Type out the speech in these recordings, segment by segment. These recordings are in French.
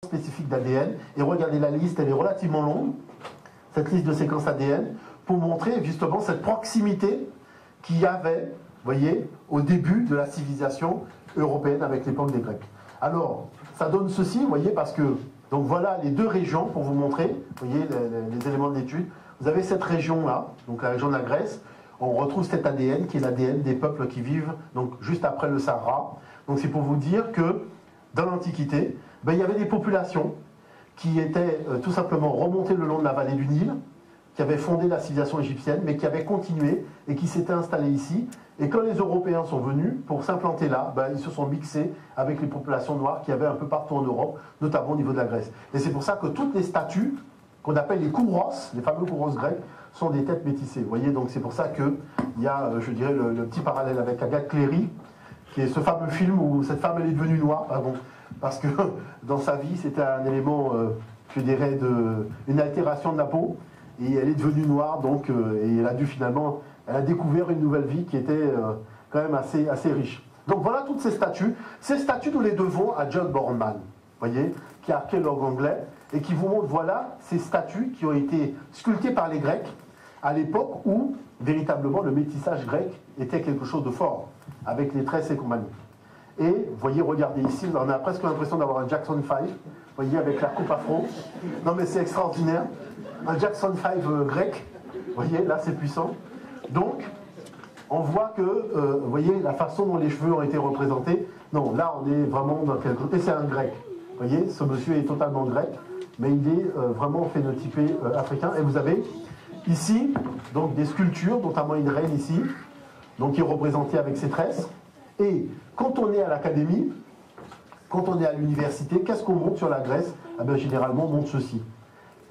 spécifiques d'ADN. Et regardez, la liste, elle est relativement longue, cette liste de séquences ADN, pour montrer justement cette proximité qu'il y avait, vous voyez, au début de la civilisation européenne avec l'époque des Grecs. Alors, ça donne ceci, vous voyez, parce que, donc voilà les deux régions pour vous montrer, vous voyez, les éléments de l'étude. Vous avez cette région-là, donc la région de la Grèce, on retrouve cet ADN qui est l'ADN des peuples qui vivent donc juste après le Sahara. Donc c'est pour vous dire que dans l'Antiquité, ben, il y avait des populations qui étaient tout simplement remontées le long de la vallée du Nil, qui avaient fondé la civilisation égyptienne, mais qui avaient continué et qui s'étaient installés ici. Et quand les Européens sont venus pour s'implanter là, ben, ils se sont mixés avec les populations noires qu'il y avait un peu partout en Europe, notamment au niveau de la Grèce. Et c'est pour ça que toutes les statues qu'on appelle les kouros, les fameux kouros grecs, sont des têtes métissées. Vous voyez, donc c'est pour ça qu'il y a, je dirais, le petit parallèle avec Agathe Cléry, qui est ce fameux film où cette femme elle est devenue noire, pardon, parce que dans sa vie c'était un élément, je dirais, une altération de la peau, et elle est devenue noire, donc, et elle a dû finalement, elle a découvert une nouvelle vie qui était quand même assez riche. Donc voilà toutes ces statues. Ces statues, nous les devons à John Borman, voyez, qui est archéologue anglais, et qui vous montre, voilà, ces statues qui ont été sculptées par les Grecs à l'époque où, véritablement, le métissage grec était quelque chose de fort, avec les tresses et compagnie. Et, vous voyez, regardez ici, on a presque l'impression d'avoir un Jackson 5, vous voyez, avec la coupe afro. Non mais c'est extraordinaire. Un Jackson 5 grec, vous voyez, là c'est puissant. Donc, on voit que, vous voyez, la façon dont les cheveux ont été représentés, non, là on est vraiment dans quelque chose, et c'est un grec. Vous voyez, ce monsieur est totalement grec, mais il est vraiment phénotypé africain. Et vous avez ici, donc, des sculptures, notamment une reine ici, donc qui est représentée avec ses tresses. Et quand on est à l'académie, quand on est à l'université, qu'est-ce qu'on montre sur la Grèce? Eh bien, généralement, on montre ceci.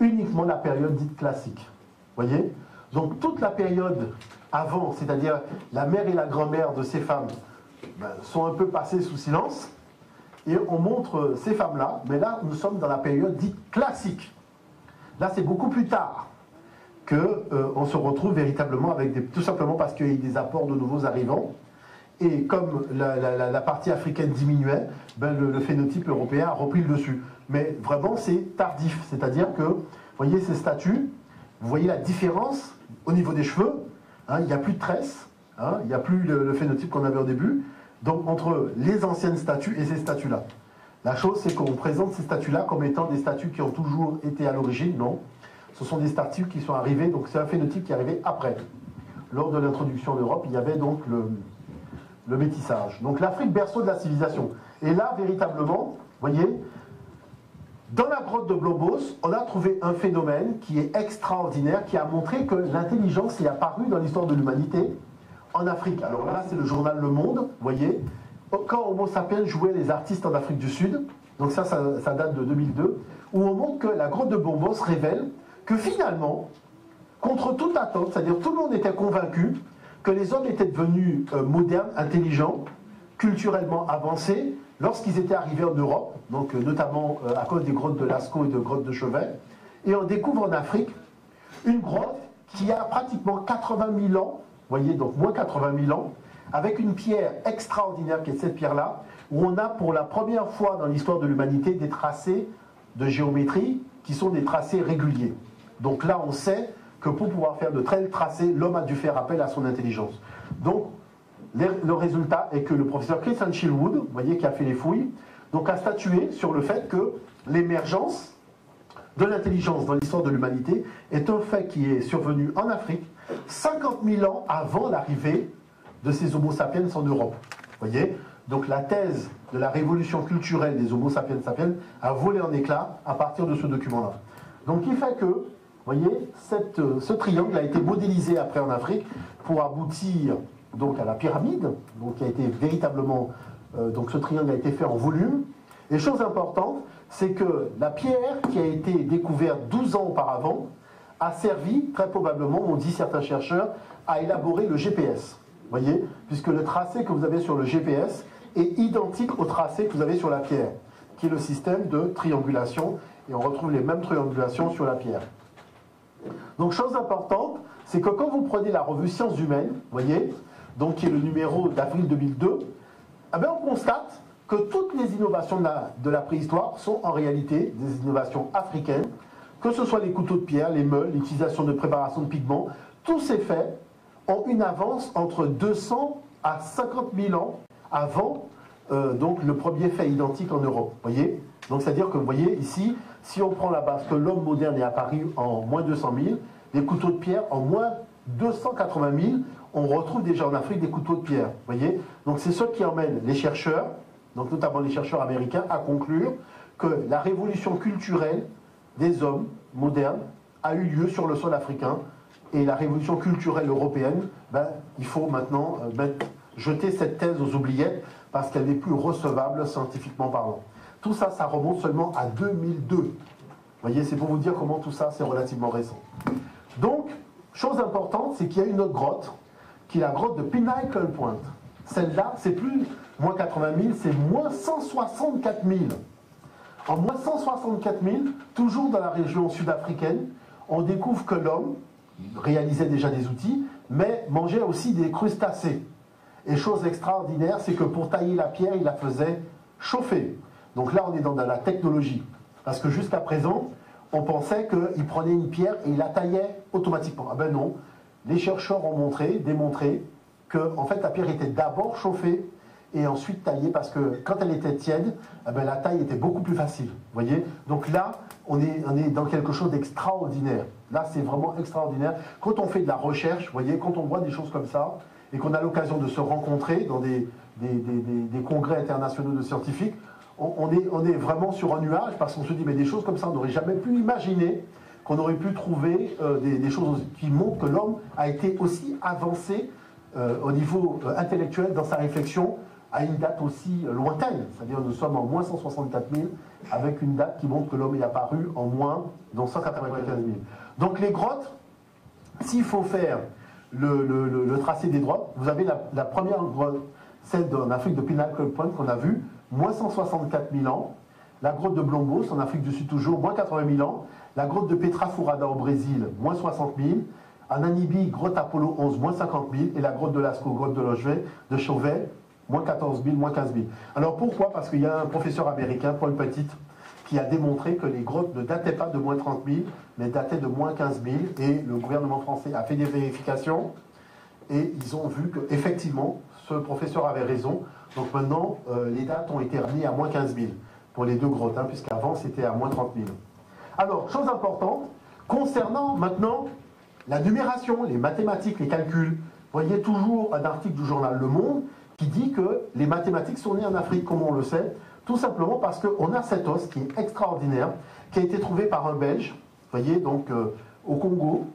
Uniquement la période dite classique. Vous voyez? Donc toute la période avant, c'est-à-dire la mère et la grand-mère de ces femmes, ben, sont un peu passées sous silence. Et on montre ces femmes-là, mais là, nous sommes dans la période dite classique. Là, c'est beaucoup plus tard qu'on se retrouve véritablement avec tout simplement parce qu'il y a eu des apports de nouveaux arrivants. Et comme la partie africaine diminuait, ben le phénotype européen a repris le dessus. Mais vraiment, c'est tardif. C'est-à-dire que, vous voyez ces statues, vous voyez la différence au niveau des cheveux. Hein, il n'y a plus de tresses, hein, il n'y a plus le phénotype qu'on avait au début. Donc, entre les anciennes statues et ces statues-là. La chose, c'est qu'on présente ces statues-là comme étant des statues qui ont toujours été à l'origine. Non. Ce sont des statues qui sont arrivées, donc c'est un phénotype qui est arrivé après. Lors de l'introduction en Europe, il y avait donc le métissage. Donc l'Afrique, berceau de la civilisation. Et là, véritablement, vous voyez, dans la grotte de Blobos, on a trouvé un phénomène qui est extraordinaire, qui a montré que l'intelligence est apparue dans l'histoire de l'humanité en Afrique. Alors là, c'est le journal Le Monde, vous voyez, quand Homo sapiens jouait les artistes en Afrique du Sud, donc ça date de 2002, où on montre que la grotte de Blobos révèle que finalement, contre toute attente, c'est-à-dire tout le monde était convaincu que les hommes étaient devenus modernes, intelligents, culturellement avancés, lorsqu'ils étaient arrivés en Europe, donc notamment à cause des grottes de Lascaux et de grottes de Chevet, et on découvre en Afrique une grotte qui a pratiquement 80 000 ans, vous voyez, donc moins 80 000 ans, avec une pierre extraordinaire qui est cette pierre-là, où on a pour la première fois dans l'histoire de l'humanité des tracés de géométrie qui sont des tracés réguliers. Donc là, on sait que pour pouvoir faire de tels tracés, l'homme a dû faire appel à son intelligence. Donc, le résultat est que le professeur Christian Chilwood, vous voyez, qui a fait les fouilles, donc a statué sur le fait que l'émergence de l'intelligence dans l'histoire de l'humanité est un fait qui est survenu en Afrique 50 000 ans avant l'arrivée de ces Homo sapiens en Europe. Vous voyez? Donc la thèse de la révolution culturelle des Homo sapiens sapiens a volé en éclats à partir de ce document-là. Donc il fait que, vous voyez, ce triangle a été modélisé après en Afrique pour aboutir donc à la pyramide, donc qui a été véritablement, donc ce triangle a été fait en volume. Et chose importante, c'est que la pierre qui a été découverte 12 ans auparavant a servi, très probablement, ont dit certains chercheurs, à élaborer le GPS. Vous voyez, puisque le tracé que vous avez sur le GPS est identique au tracé que vous avez sur la pierre, qui est le système de triangulation, et on retrouve les mêmes triangulations sur la pierre. Donc, chose importante, c'est que quand vous prenez la revue Sciences Humaines, vous voyez, donc qui est le numéro d'avril 2002, eh bien, on constate que toutes les innovations de la préhistoire sont en réalité des innovations africaines, que ce soit les couteaux de pierre, les meules, l'utilisation de préparation de pigments, tous ces faits ont une avance entre 200 à 50 000 ans avant donc le premier fait identique en Europe. Voyez, donc c'est-à-dire que vous voyez ici, si on prend la base que l'homme moderne est apparu en moins 200 000, les couteaux de pierre en moins 280 000, on retrouve déjà en Afrique des couteaux de pierre. Voyez, donc c'est ce qui emmène les chercheurs, donc notamment les chercheurs américains, à conclure que la révolution culturelle des hommes modernes a eu lieu sur le sol africain, et la révolution culturelle européenne, ben, il faut maintenant jeter cette thèse aux oubliettes parce qu'elle n'est plus recevable scientifiquement parlant. Tout ça, ça remonte seulement à 2002. Vous voyez, c'est pour vous dire comment tout ça, c'est relativement récent. Donc, chose importante, c'est qu'il y a une autre grotte, qui est la grotte de Pinnacle Point. Celle-là, c'est plus moins 80 000, c'est moins 164 000. En moins 164 000, toujours dans la région sud-africaine, on découvre que l'homme réalisait déjà des outils, mais mangeait aussi des crustacés. Et chose extraordinaire, c'est que pour tailler la pierre, il la faisait chauffer. Donc là, on est dans de la technologie. Parce que jusqu'à présent, on pensait qu'il prenait une pierre et il la taillait automatiquement. Ah ben non, les chercheurs ont démontré que en fait, la pierre était d'abord chauffée et ensuite taillée, parce que quand elle était tiède, eh ben, la taille était beaucoup plus facile. Vous voyez? Donc là, on est dans quelque chose d'extraordinaire. Là, c'est vraiment extraordinaire. Quand on fait de la recherche, vous voyez, quand on voit des choses comme ça, et qu'on a l'occasion de se rencontrer dans des congrès internationaux de scientifiques, on est vraiment sur un nuage, parce qu'on se dit, mais des choses comme ça, on n'aurait jamais pu imaginer qu'on aurait pu trouver des choses qui montrent que l'homme a été aussi avancé au niveau intellectuel dans sa réflexion à une date aussi lointaine. C'est-à-dire nous sommes en moins 164 000, avec une date qui montre que l'homme est apparu en moins, dans 195 000. Donc les grottes, s'il faut faire le tracé des grottes, vous avez la première grotte, celle en Afrique de Pinnacle Point qu'on a vue, moins 164 000 ans. La grotte de Blombos, en Afrique du Sud toujours, moins 80 000 ans. La grotte de Petra Furada au Brésil, moins 60 000. En Namibie, grotte Apollo 11, moins 50 000. Et la grotte de Lascaux, grotte de Chauvet, moins 14 000, moins 15 000. Alors pourquoi? Parce qu'il y a un professeur américain, Paul Petit, qui a démontré que les grottes ne dataient pas de moins 30 000, mais dataient de moins 15 000. Et le gouvernement français a fait des vérifications et ils ont vu qu'effectivement, ce professeur avait raison. Donc maintenant, les dates ont été remises à moins 15 000 pour les deux grottes, puisqu'avant c'était à moins 30 000. Alors, chose importante, concernant maintenant la numération, les mathématiques, les calculs, vous voyez toujours un article du journal Le Monde qui dit que les mathématiques sont nées en Afrique, comme on le sait, tout simplement parce qu'on a cet os qui est extraordinaire, qui a été trouvé par un Belge, vous voyez, donc au Congo,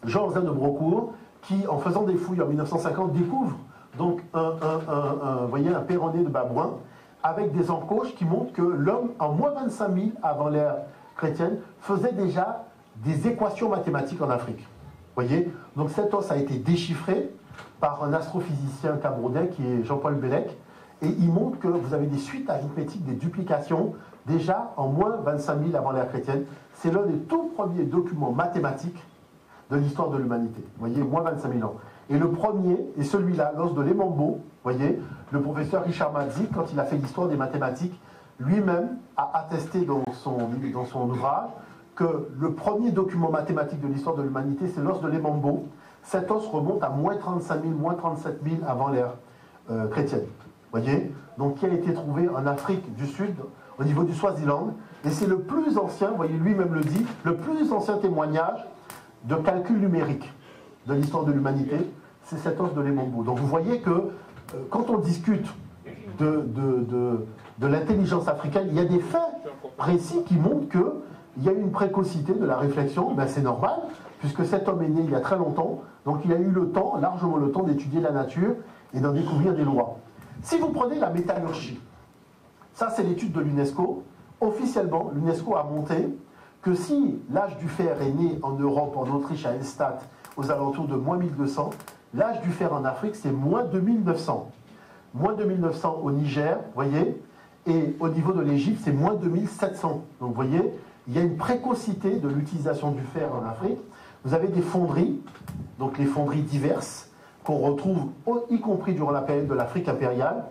Jean-Zin de Brocourt, qui, en faisant des fouilles en 1950, découvre donc vous voyez, un péroné de babouin avec des encoches qui montrent que l'homme, en moins 25 000 avant l'ère chrétienne, faisait déjà des équations mathématiques en Afrique. Vous voyez? Donc cet os a été déchiffré par un astrophysicien camerounais qui est Jean-Paul Bellec, et il montre que vous avez des suites arithmétiques, des duplications, déjà en moins 25 000 avant l'ère chrétienne. C'est l'un des tout premiers documents mathématiques de l'histoire de l'humanité. Vous voyez, moins 25 000 ans. Et le premier est celui-là, l'os de Lemambo. Vous voyez, le professeur Richard Madzik, quand il a fait l'histoire des mathématiques, lui-même a attesté dans son ouvrage que le premier document mathématique de l'histoire de l'humanité, c'est l'os de Lemambo. Cet os remonte à moins 35 000, moins 37 000 avant l'ère chrétienne. Vous voyez, donc qui a été trouvé en Afrique du Sud, au niveau du Swaziland. Et c'est le plus ancien, vous voyez, lui-même le dit, le plus ancien témoignage de calcul numérique de l'histoire de l'humanité, c'est cet os de Lemambo. Donc vous voyez que quand on discute de l'intelligence africaine, il y a des faits précis qui montrent qu'il y a eu une précocité de la réflexion. Ben, c'est normal, puisque cet homme est né il y a très longtemps, donc il a eu le temps, largement le temps, d'étudier la nature et d'en découvrir des lois. Si vous prenez la métallurgie, ça c'est l'étude de l'UNESCO, officiellement l'UNESCO a monté que si l'âge du fer est né en Europe, en Autriche, à Elstadt, aux alentours de moins 1200, l'âge du fer en Afrique, c'est moins 2900. Moins 2900 au Niger, vous voyez, et au niveau de l'Égypte, c'est moins 2700. Donc vous voyez, il y a une précocité de l'utilisation du fer en Afrique. Vous avez des fonderies, donc les fonderies diverses, qu'on retrouve, y compris durant la période de l'Afrique impériale.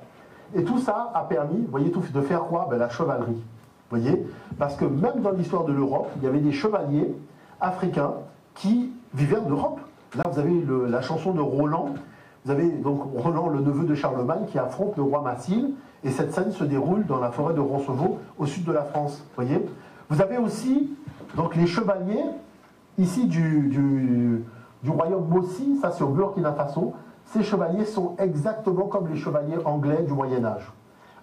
Et tout ça a permis, vous voyez, de faire quoi? Ben, la chevalerie. Vous voyez? Parce que même dans l'histoire de l'Europe, il y avait des chevaliers africains qui vivaient en Europe. Là, vous avez la chanson de Roland. Vous avez donc Roland, le neveu de Charlemagne, qui affronte le roi Massile. Et cette scène se déroule dans la forêt de Roncevaux, au sud de la France. Vous voyez? Vous avez aussi donc, les chevaliers, ici du royaume Mossi, ça c'est au Burkina Faso. Ces chevaliers sont exactement comme les chevaliers anglais du Moyen-Âge.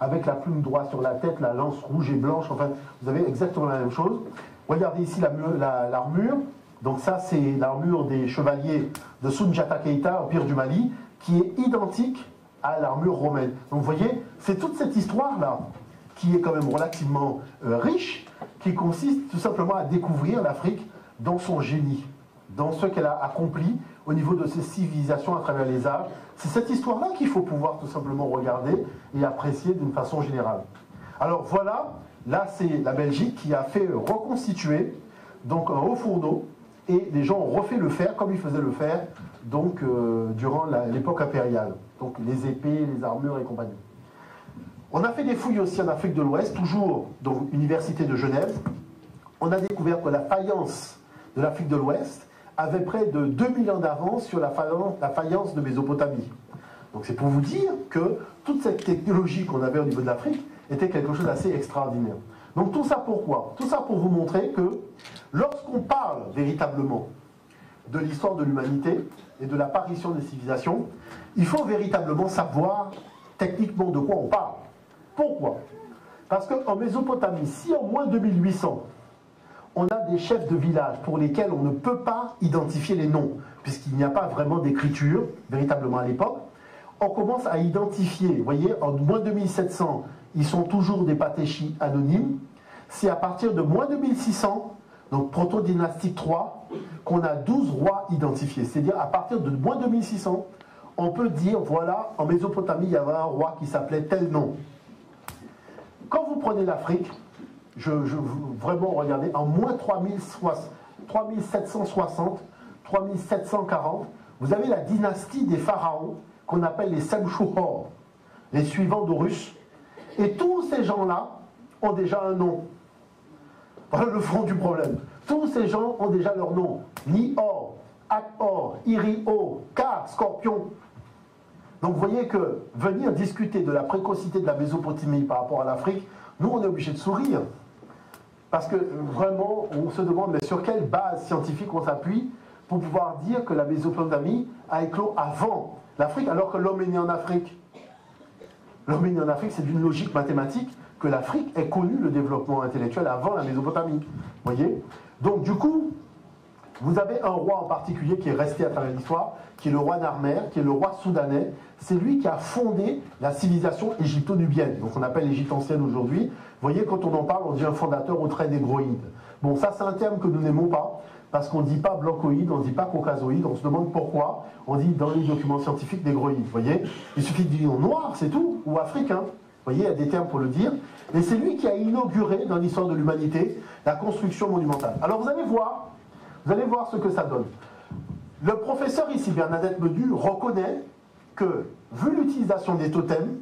Avec la plume droite sur la tête, la lance rouge et blanche, enfin, vous avez exactement la même chose. Regardez ici l'armure. Donc ça, c'est l'armure des chevaliers de Soundiata Keita, Empire du Mali, qui est identique à l'armure romaine. Donc vous voyez, c'est toute cette histoire-là, qui est quand même relativement riche, qui consiste tout simplement à découvrir l'Afrique dans son génie, dans ce qu'elle a accompli au niveau de ses civilisations à travers les âges. C'est cette histoire-là qu'il faut pouvoir tout simplement regarder et apprécier d'une façon générale. Alors voilà, là c'est la Belgique qui a fait reconstituer donc un haut fourneau, et les gens ont refait le fer comme ils faisaient le fer donc, durant l'époque impériale. Donc les épées, les armures et compagnie. On a fait des fouilles aussi en Afrique de l'Ouest, toujours donc Université de Genève. On a découvert que la faïence de l'Afrique de l'Ouest avait près de 2000 ans d'avance sur la faïence de Mésopotamie. Donc c'est pour vous dire que toute cette technologie qu'on avait au niveau de l'Afrique était quelque chose d'assez extraordinaire. Donc tout ça pourquoi? Tout ça pour vous montrer que lorsqu'on parle véritablement de l'histoire de l'humanité et de l'apparition des civilisations, il faut véritablement savoir techniquement de quoi on parle. Pourquoi? Parce qu'en Mésopotamie, si en moins 2800, on a des chefs de village pour lesquels on ne peut pas identifier les noms, puisqu'il n'y a pas vraiment d'écriture véritablement à l'époque, on commence à identifier, vous voyez, en moins 2700, ils sont toujours des patéchis anonymes. C'est à partir de moins 2600, donc proto-dynastique 3, qu'on a 12 rois identifiés. C'est-à-dire à partir de moins 2600, on peut dire, voilà, en Mésopotamie, il y avait un roi qui s'appelait tel nom. Quand vous prenez l'Afrique, vraiment, regardez, en moins 3760, 3740, vous avez la dynastie des pharaons qu'on appelle les Semchouhor, les suivants d'Horus. Et tous ces gens-là ont déjà un nom. Voilà le fond du problème. Tous ces gens ont déjà leur nom. Nior, Akor, Irio, Ka, Scorpion. Donc vous voyez que venir discuter de la précocité de la Mésopotamie par rapport à l'Afrique, nous on est obligé de sourire. Parce que vraiment, on se demande mais sur quelle base scientifique on s'appuie pour pouvoir dire que la Mésopotamie a éclos avant l'Afrique, alors que l'homme est né en Afrique. L'homme est né en Afrique, c'est d'une logique mathématique que l'Afrique ait connu le développement intellectuel avant la Mésopotamie. Vous voyez? Donc du coup, vous avez un roi en particulier qui est resté à travers l'histoire, qui est le roi Narmer, qui est le roi soudanais. C'est lui qui a fondé la civilisation égypto-nubienne, donc on appelle l'Égypte ancienne aujourd'hui. Vous voyez, quand on en parle, on dit un fondateur au trait négroïde. Bon, ça c'est un terme que nous n'aimons pas, parce qu'on ne dit pas blancoïde, on ne dit pas caucasoïde, on se demande pourquoi, on dit dans les documents scientifiques négroïde. Vous voyez, il suffit de dire noir, c'est tout, ou africain. Vous voyez, il y a des termes pour le dire. Et c'est lui qui a inauguré dans l'histoire de l'humanité la construction monumentale. Alors vous allez voir ce que ça donne. Le professeur ici, Bernadette Medu, reconnaît que, vu l'utilisation des totems,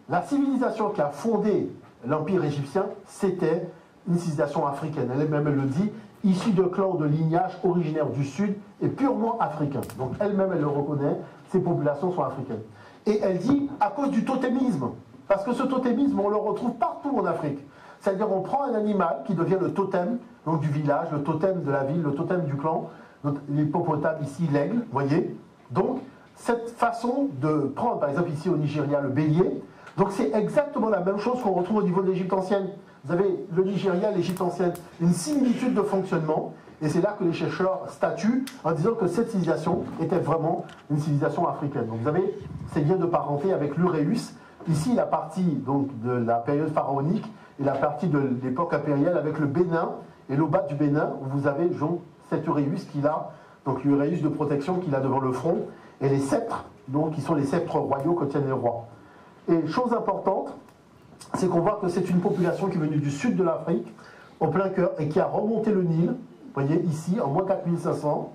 la civilisation qui a fondé l'Empire égyptien, c'était une civilisation africaine. Elle-même, elle le dit, issue de clans de lignage originaires du Sud et purement africains. Donc elle-même, elle le reconnaît, ces populations sont africaines. Et elle dit, à cause du totémisme, parce que ce totémisme, on le retrouve partout en Afrique. C'est-à-dire, on prend un animal qui devient le totem donc du village, le totem de la ville, le totem du clan. L'hippopotame ici, l'aigle, vous voyez. Donc, cette façon de prendre, par exemple ici au Nigeria, le bélier, donc c'est exactement la même chose qu'on retrouve au niveau de l'Égypte ancienne. Vous avez le Nigeria, l'Égypte ancienne, une similitude de fonctionnement, et c'est là que les chercheurs statuent en disant que cette civilisation était vraiment une civilisation africaine. Donc vous avez ces liens de parenté avec l'Uréus, ici la partie donc, de la période pharaonique, et la partie de l'époque impériale avec le Bénin, et l'Obat du Bénin, où vous avez donc, cet Uréus qu'il a, donc l'Uréus de protection qu'il a devant le front, et les sceptres, donc qui sont les sceptres royaux que tiennent les rois. Et chose importante, c'est qu'on voit que c'est une population qui est venue du sud de l'Afrique, au plein cœur, et qui a remonté le Nil, vous voyez ici, en moins 4500,